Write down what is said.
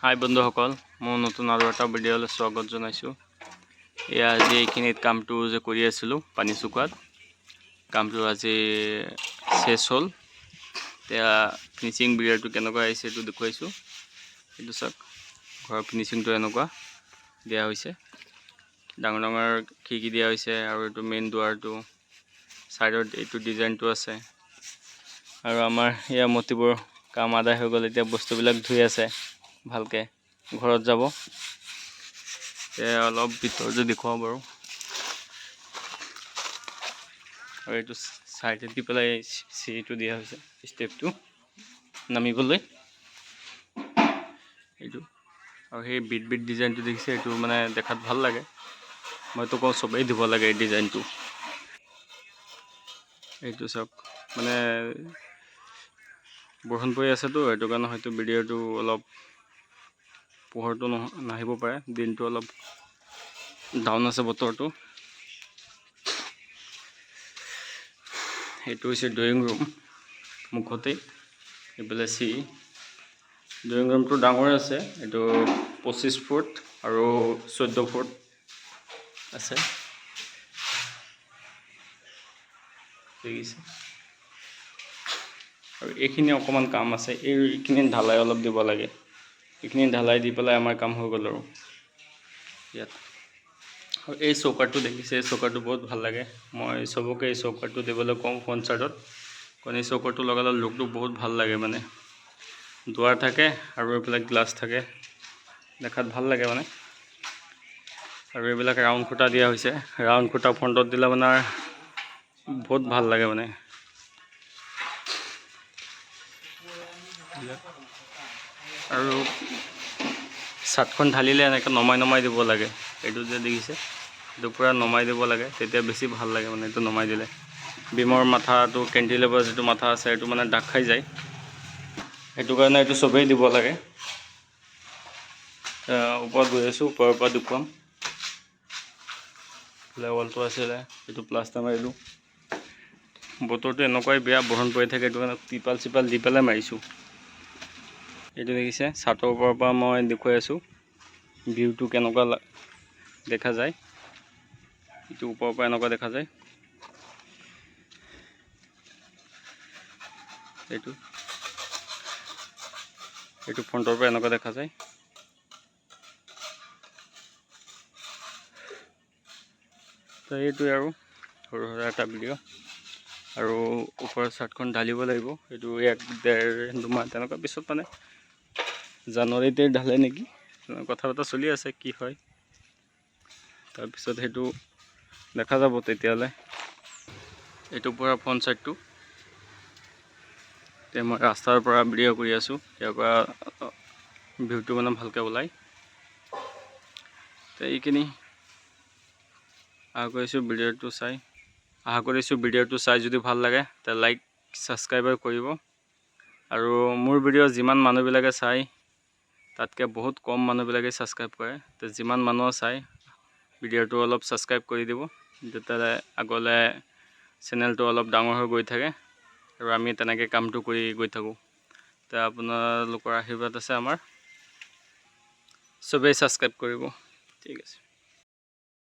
হাই বন্ধুসকল, মই নতুন আৰু এটা ভিডিঅ'লৈ স্বাগত জনাইছোঁ। এয়া আজি এইখিনিত কামটো যে কৰি আছিলোঁ পানী শুকোৱাত, কামটো আজি শেষ হ'ল। এতিয়া ফিনিচিং ভিডিঅ'টো কেনেকুৱা আহিছে এইটো দেখুৱাইছোঁ। এইটো চাওক, ঘৰৰ ফিনিচিংটো এনেকুৱা দিয়া হৈছে। ডাঙৰ ডাঙৰ খিৰিকী দিয়া হৈছে আৰু এইটো মেইন দুৱাৰটো ছাইডত এইটো ডিজাইনটো আছে। আৰু আমাৰ এয়া মতিবোৰ কাম আদায় হৈ গ'ল। এতিয়া বস্তুবিলাক ধুই আছে ভালকৈ, ঘৰত যাব। অলপ ভিতৰতে দেখুৱাওঁ বাৰু। আৰু এইটো চাইডে দি পেলাই চিৰিটো দিয়া হৈছে, ষ্টেপটো নামিবলৈ। এইটো আৰু সেই বিট ডিজাইনটো দেখিছে, এইটো মানে দেখাত ভাল লাগে। মইতো কওঁ চবেই দিব লাগে এই ডিজাইনটো। এইটো চাওক, মানে বৰষুণ পৰি আছেতো, সেইটো কাৰণে হয়তো ভিডিঅ'টো অলপ পোহৰটো নাহিব পাৰে। দিনটো অলপ ডাউন আছে বতৰটো। এইটো হৈছে ড্ৰয়িং ৰুম, মুখতেই এইফালে চিৰি। ড্ৰয়িং ৰুমটো ডাঙৰ আছে, এইটো 25 ফুট আৰু 14 ফুট আছে। দেখিছে? আৰু এইখিনি অকণমান কাম আছে, এইখিনি ঢালাই অলপ দিব লাগে। এইখিনি ঢালাই দি পেলাই আমাৰ কাম হৈ গ'ল আৰু ইয়াত। আৰু এই চৌকাটো দেখিছে, এই চৌকাটো বহুত ভাল লাগে। মই চবকে এই চৌকাটো দিবলৈ কওঁ কনচাৰ্টত, কাৰণ এই চৌকাটো লগালে লুকটো বহুত ভাল লাগে। মানে দুৱাৰ থাকে আৰু এইবিলাক গ্লাছ থাকে, দেখাত ভাল লাগে মানে। আৰু এইবিলাক ৰাউণ্ড খুঁটা দিয়া হৈছে, ৰাউণ্ড খুঁটা ফ্ৰণ্টত দিলে মানে বহুত ভাল লাগে মানে। আৰু ছাদখন ঢালিলে এনেকৈ নমাই দিব লাগে। এইটো যে দেখিছে, এইটো পূৰা নমাই দিব লাগে, তেতিয়া বেছি ভাল লাগে মানে। এইটো নমাই দিলে বিমৰ মাথাটো, কেণ্টিলেভাৰ যিটো মাথা আছে, এইটো মানে ডাক খাই যায়। সেইটো কাৰণে এইটো চবেই দিব লাগে। ওপৰত গৈ আছোঁ, ওপৰৰ পৰা দেখুৱাম। লেভেলটো আছিলে, এইটো প্লাষ্টাৰ মাৰিলোঁ। বতৰটো এনেকুৱাই বেয়া, বৰষুণ পৰি থাকে, এইটো কাৰণে টিপাল চিপাল দি পেলাই মাৰিছোঁ। এইটো দেখিছে, ছাদৰ ওপৰৰ পৰা মই দেখুৱাই আছোঁ ভিউটো কেনেকুৱা দেখা যায়। এইটো ওপৰৰ পৰা এনেকুৱা দেখা যায়। এইটো ফ্ৰণ্টৰ পৰা এনেকুৱা দেখা যায়। তো এইটোৱে আৰু সৰু সুৰা এটা ভিডিঅ'। আৰু ওপৰৰ ছাদখন ঢালিব লাগিব, এইটো 1-2 মাহ তেনেকুৱা পিছত, মানে জানুৱাৰীতে ঢালে নেকি, কথা বতৰা চলি আছে, কি হয়। তাৰপিছত সেইটো দেখা যাব তেতিয়ালৈ। এইটো পূৰা ফ্ৰণ্ট ছাইডটো। এতিয়া মই ৰাস্তাৰ পৰা ভিডিঅ' কৰি আছোঁ, ইয়াৰ পৰা ভিউটো মানে ভালকৈ ওলায়। তো এইখিনি আশা কৰিছোঁ ভিডিঅ'টো চাই যদি ভাল লাগে তে লাইক ছাবস্ক্ৰাইবাৰ কৰিব। আৰু মোৰ ভিডিঅ' যিমান মানুহবিলাকে চাই, তাতকৈ বহুত কম মানুহবিলাকে ছাবস্ক্ৰাইব কৰে। তো যিমান মানুহ চাই, ভিডিঅ'টো অলপ ছাবস্ক্ৰাইব কৰি দিব, তেতিয়াহ'লে আগলৈ চেনেলটো অলপ ডাঙৰ হৈ গৈ থাকে আৰু আমি তেনেকৈ কামটো কৰি গৈ থাকোঁ। তো আপোনালোকৰ আশীৰ্বাদ আছে আমাৰ, চবেই ছাবস্ক্ৰাইব কৰিব। ঠিক আছে।